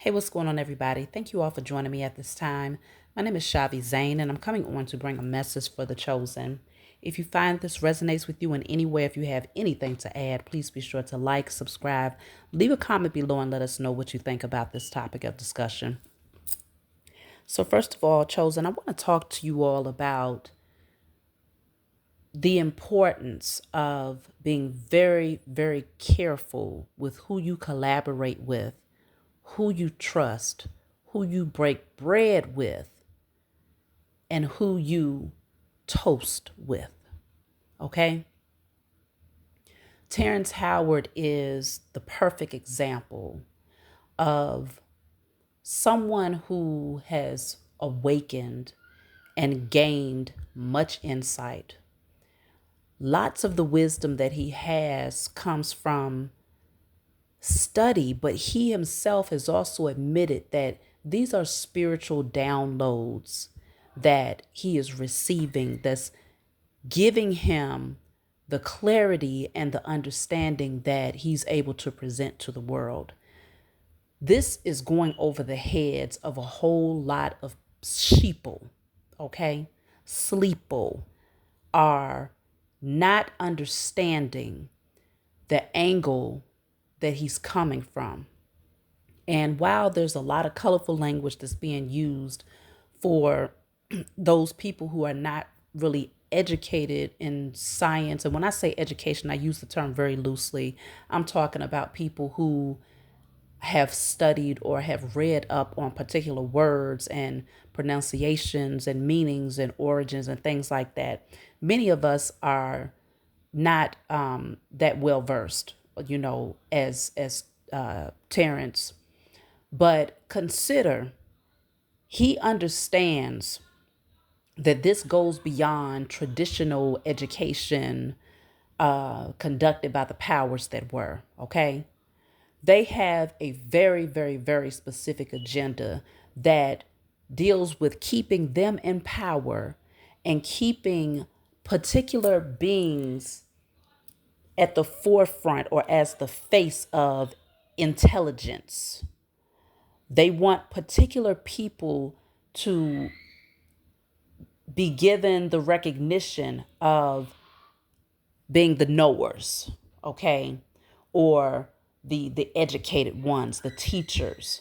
Hey, what's going on, everybody? Thank you all for joining me at this time. My name is Shavi Zane, and I'm coming on to bring a message for the chosen. If you find this resonates with you in any way, if you have anything to add, please be sure to like, subscribe, leave a comment below, and let us know what you think about this topic of discussion. So, first of all, chosen, I want to talk to you all about the importance of being very, very careful with who you collaborate with, who you trust, who you break bread with, and who you toast with. Okay? Terrance Howard is the perfect example of someone who has awakened and gained much insight. Lots of the wisdom that he has comes from study, but he himself has also admitted that these are spiritual downloads that he is receiving that's giving him the clarity and the understanding that he's able to present to the world. This is going over the heads of a whole lot of sheeple, okay? Sleeple are not understanding the angle that he's coming from. And while there's a lot of colorful language that's being used for those people who are not really educated in science, and when I say education, I use the term very loosely. I'm talking about people who have studied or have read up on particular words and pronunciations and meanings and origins and things like that. Many of us are not that well versed, as Terrance. But consider he understands that this goes beyond traditional education conducted by the powers that were. Okay, they have a very, very, very specific agenda that deals with keeping them in power and keeping particular beings at the forefront or as the face of intelligence. They want particular people to be given the recognition of being the knowers, okay? Or the educated ones, the teachers.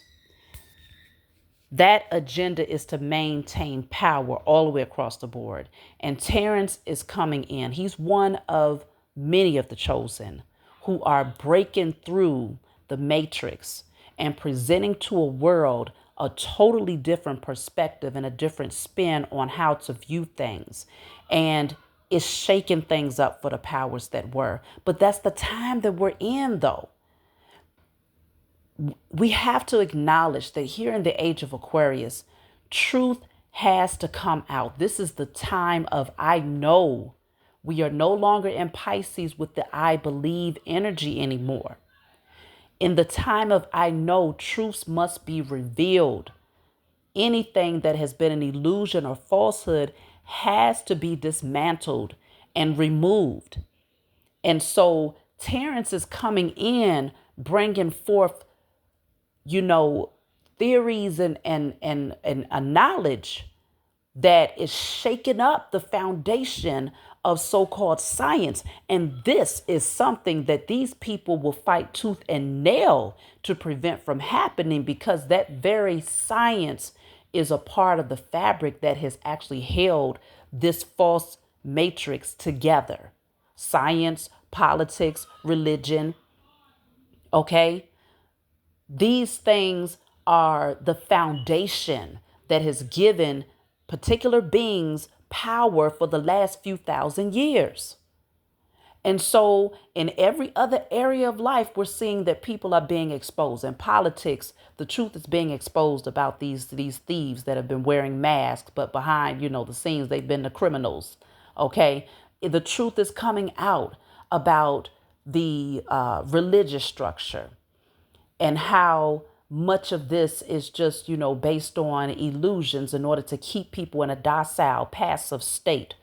That agenda is to maintain power all the way across the board. And Terrance is coming in. He's one of many of the chosen who are breaking through the matrix and presenting to a world a totally different perspective and a different spin on how to view things. And it's shaking things up for the powers that were. But that's the time that we're in, though. We have to acknowledge that here in the age of Aquarius, truth has to come out. This is the time of I know. We are no longer in Pisces with the I believe energy anymore. In the time of I know, truths must be revealed. Anything that has been an illusion or falsehood has to be dismantled and removed. And so Terrance is coming in, bringing forth theories and a knowledge that is shaking up the foundation of so-called science. And this is something that these people will fight tooth and nail to prevent from happening, because that very science is a part of the fabric that has actually held this false matrix together. Science, politics, religion, okay? These things are the foundation that has given particular beings power for the last few thousand years. And so in every other area of life, we're seeing that people are being exposed. In politics, the truth is being exposed about these thieves that have been wearing masks, but behind, the scenes, they've been the criminals. Okay. The truth is coming out about the religious structure and how much of this is just, based on illusions in order to keep people in a docile, passive state,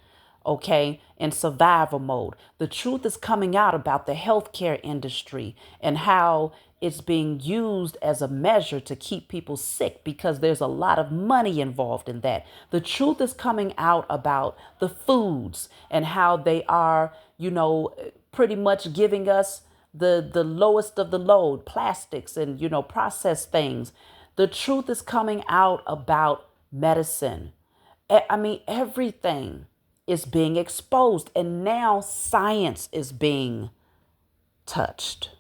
okay, in survival mode. The truth is coming out about the healthcare industry and how it's being used as a measure to keep people sick because there's a lot of money involved in that. The truth is coming out about the foods and how they are, pretty much giving us the lowest of the load, plastics and, processed things. The truth is coming out about medicine. I mean, everything is being exposed, and now science is being touched.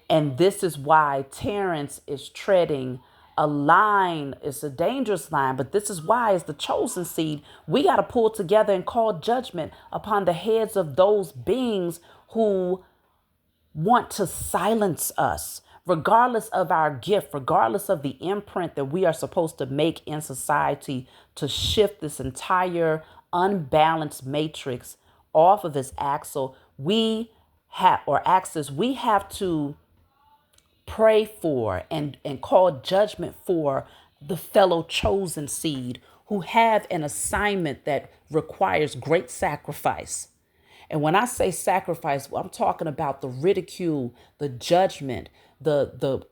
And this is why Terrance is treading a line. It's a dangerous line, but this is why, as the chosen seed, we got to pull together and call judgment upon the heads of those beings who want to silence us, regardless of our gift, regardless of the imprint that we are supposed to make in society to shift this entire unbalanced matrix off of its axle. We have to pray for and call judgment for the fellow chosen seed who have an assignment that requires great sacrifice. And when I say sacrifice, I'm talking about the ridicule, the judgment, the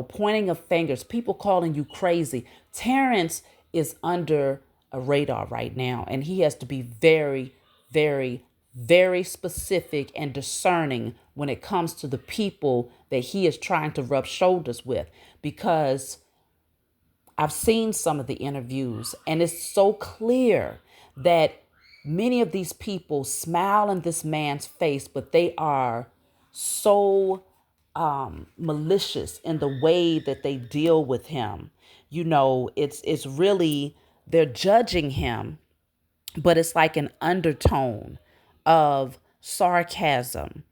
pointing of fingers, people calling you crazy. Terrance is under a radar right now, and he has to be very, very, very specific and discerning when it comes to the people that he is trying to rub shoulders with, because I've seen some of the interviews, and it's so clear that many of these people smile in this man's face, but they are so malicious in the way that they deal with him. It's really, they're judging him, but it's like an undertone of sarcasm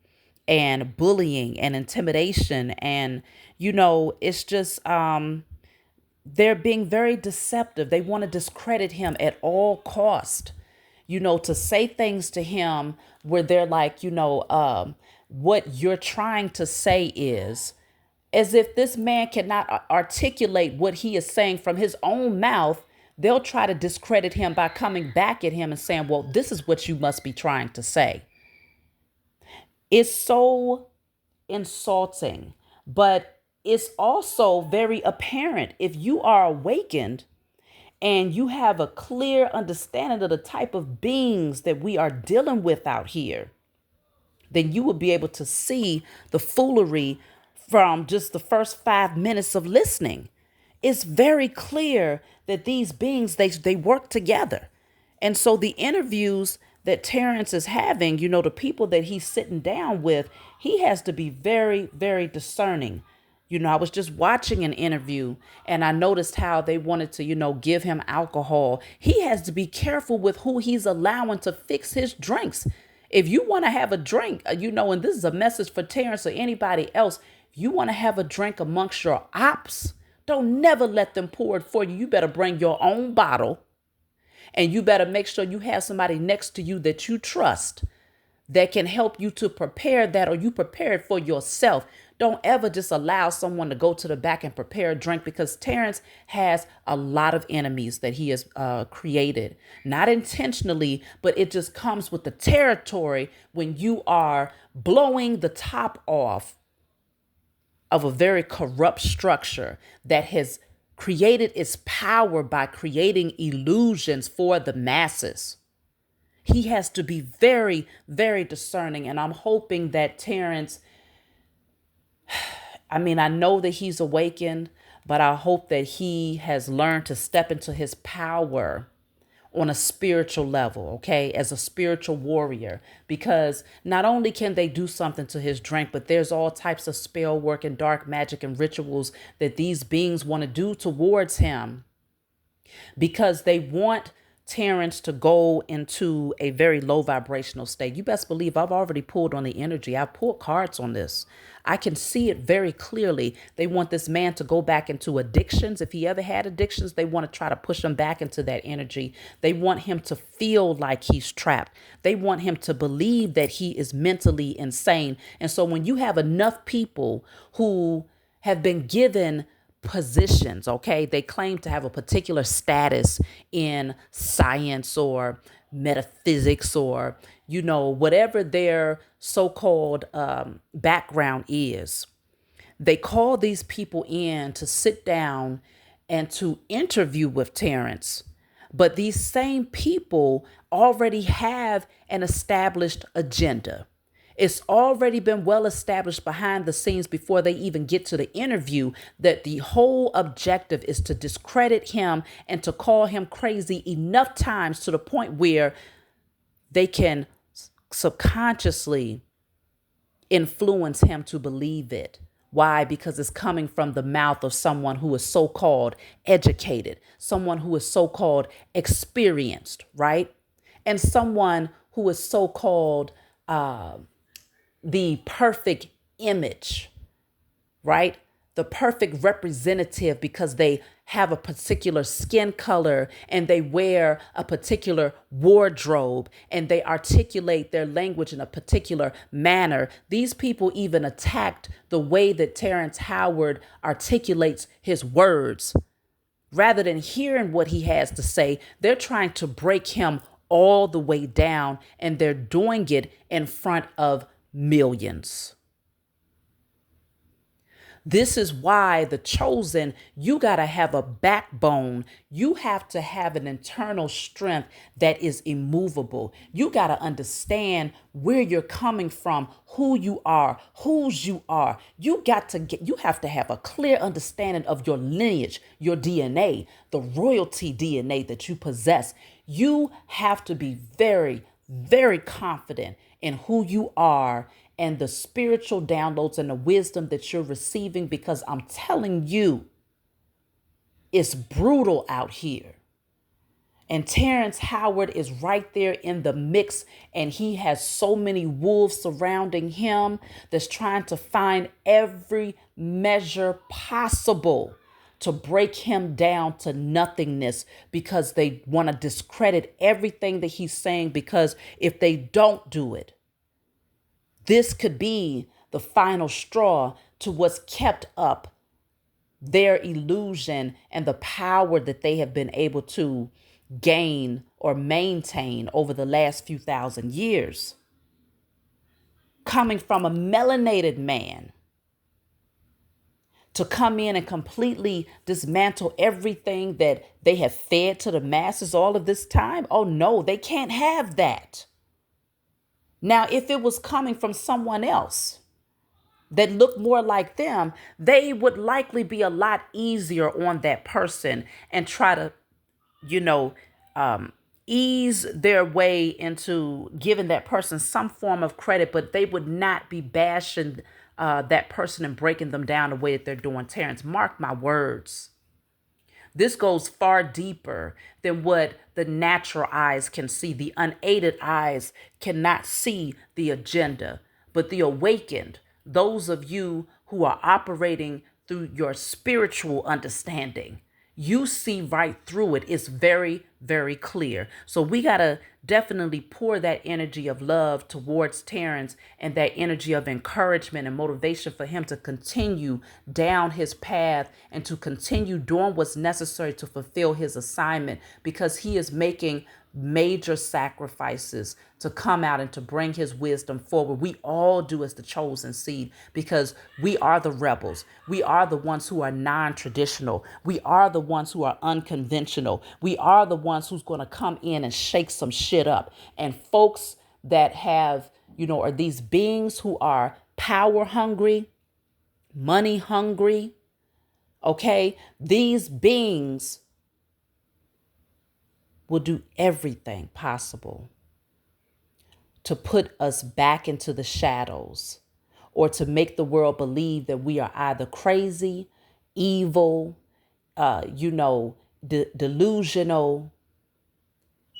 and bullying and intimidation. And, it's just, they're being very deceptive. They want to discredit him at all cost, to say things to him where they're like, what you're trying to say is, as if this man cannot articulate what he is saying from his own mouth. They'll try to discredit him by coming back at him and saying, well, this is what you must be trying to say. It's so insulting, but it's also very apparent if you are awakened and you have a clear understanding of the type of beings that we are dealing with out here, then you will be able to see the foolery from just the first 5 minutes of listening. It's very clear that these beings, they work together. And so the interviews that Terrance is having, the people that he's sitting down with, he has to be very, very discerning. I was just watching an interview and I noticed how they wanted to, give him alcohol. He has to be careful with who he's allowing to fix his drinks. If you want to have a drink, and this is a message for Terrance or anybody else, if you want to have a drink amongst your ops, don't never let them pour it for you. You better bring your own bottle, and you better make sure you have somebody next to you that you trust that can help you to prepare that, or you prepare it for yourself. Don't ever just allow someone to go to the back and prepare a drink, because Terrance has a lot of enemies that he has created, not intentionally, but it just comes with the territory when you are blowing the top off of a very corrupt structure that has created its power by creating illusions for the masses. He has to be very, very discerning. And I'm hoping that Terrance, I know that he's awakened, but I hope that he has learned to step into his power on a spiritual level, okay, as a spiritual warrior, because not only can they do something to his drink, but there's all types of spell work and dark magic and rituals that these beings want to do towards him, because they want Terrance to go into a very low vibrational state. You best believe I've already pulled on the energy. I've pulled cards on this. I can see it very clearly. They want this man to go back into addictions. If he ever had addictions, they want to try to push him back into that energy. They want him to feel like he's trapped. They want him to believe that he is mentally insane. And so when you have enough people who have been given positions, okay, they claim to have a particular status in science or metaphysics or, whatever their so-called background is. They call these people in to sit down and to interview with Terrance. But these same people already have an established agenda. It's already been well established behind the scenes before they even get to the interview that the whole objective is to discredit him and to call him crazy enough times to the point where they can subconsciously influence him to believe it. Why? Because it's coming from the mouth of someone who is so called educated, someone who is so called experienced, right? And someone who is so called the perfect image, right? The perfect representative because they have a particular skin color and they wear a particular wardrobe and they articulate their language in a particular manner. These people even attacked the way that Terrance Howard articulates his words. Rather than hearing what he has to say, they're trying to break him all the way down, and they're doing it in front of millions. This is why the chosen, you got to have a backbone. You have to have an internal strength that is immovable. You got to understand where you're coming from, who you are, whose you are. You have to have a clear understanding of your lineage, your DNA, the royalty DNA that you possess. You have to be very, very confident in who you are and the spiritual downloads and the wisdom that you're receiving, because I'm telling you, it's brutal out here. And Terrance Howard is right there in the mix, and he has so many wolves surrounding him that's trying to find every measure possible to break him down to nothingness, because they want to discredit everything that he's saying, because if they don't do it, this could be the final straw to what's kept up their illusion and the power that they have been able to gain or maintain over the last few thousand years. Coming from a melanated man to come in and completely dismantle everything that they have fed to the masses all of this time. Oh no, they can't have that. Now, if it was coming from someone else that looked more like them, they would likely be a lot easier on that person and try to, you know, ease their way into giving that person some form of credit, but they would not be bashing that person and breaking them down the way that they're doing Terrance. Mark my words. This goes far deeper than what the natural eyes can see. The unaided eyes cannot see the agenda, but the awakened, those of you who are operating through your spiritual understanding, you see right through it. It's very, very clear. So we got to definitely pour that energy of love towards Terrance and that energy of encouragement and motivation for him to continue down his path and to continue doing what's necessary to fulfill his assignment, because he is making major sacrifices to come out and to bring his wisdom forward. We all do as the chosen seed, because we are the rebels. We are the ones who are non-traditional. We are the ones who are unconventional. We are the ones who's going to come in and shake some shit up. And folks that have, are these beings who are power hungry, money hungry. Okay. These beings will do everything possible to put us back into the shadows, or to make the world believe that we are either crazy, evil, delusional.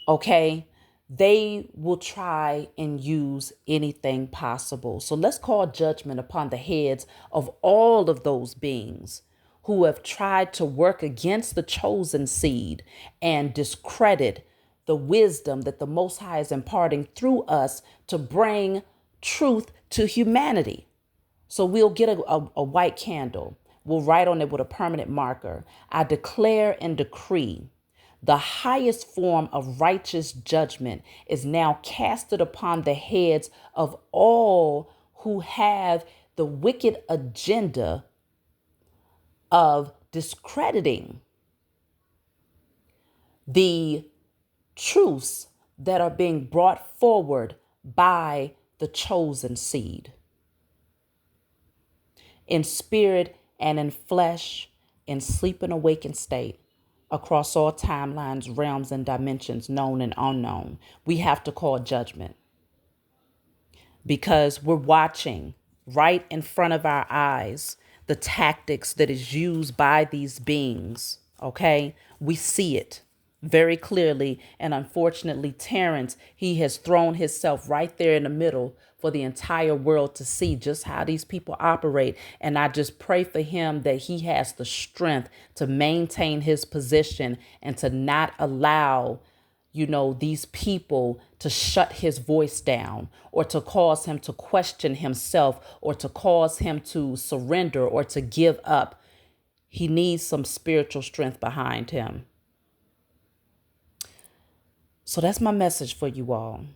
Okay. They will try and use anything possible. So let's call judgment upon the heads of all of those beings who have tried to work against the chosen seed and discredit the wisdom that the Most High is imparting through us to bring truth to humanity. So we'll get a white candle. We'll write on it with a permanent marker: I declare and decree The highest form of righteous judgment is now casted upon the heads of all who have the wicked agenda of discrediting the truths that are being brought forward by the chosen seed. In spirit and in flesh, in sleep and awakened state, across all timelines, realms, and dimensions, known and unknown, we have to call judgment because we're watching right in front of our eyes the tactics that is used by these beings. Okay, we see it very clearly, and unfortunately Terrance, he has thrown himself right there in the middle for the entire world to see just how these people operate. And I just pray for him that he has the strength to maintain his position and to not allow these people to shut his voice down or to cause him to question himself or to cause him to surrender or to give up. He needs some spiritual strength behind him. So that's my message for you all.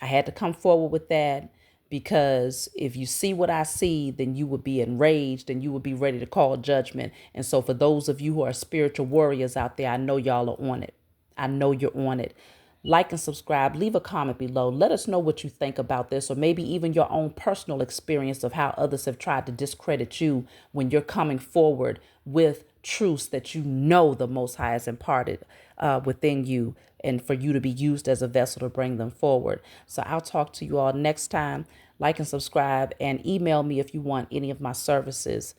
I had to come forward with that because if you see what I see, then you would be enraged and you would be ready to call judgment. And so for those of you who are spiritual warriors out there, I know y'all are on it. I know you're on it. Like and subscribe. Leave a comment below. Let us know what you think about this, or maybe even your own personal experience of how others have tried to discredit you when you're coming forward with truths that you know the Most High has imparted within you, and for you to be used as a vessel to bring them forward. So I'll talk to you all next time. Like and subscribe, and email me if you want any of my services.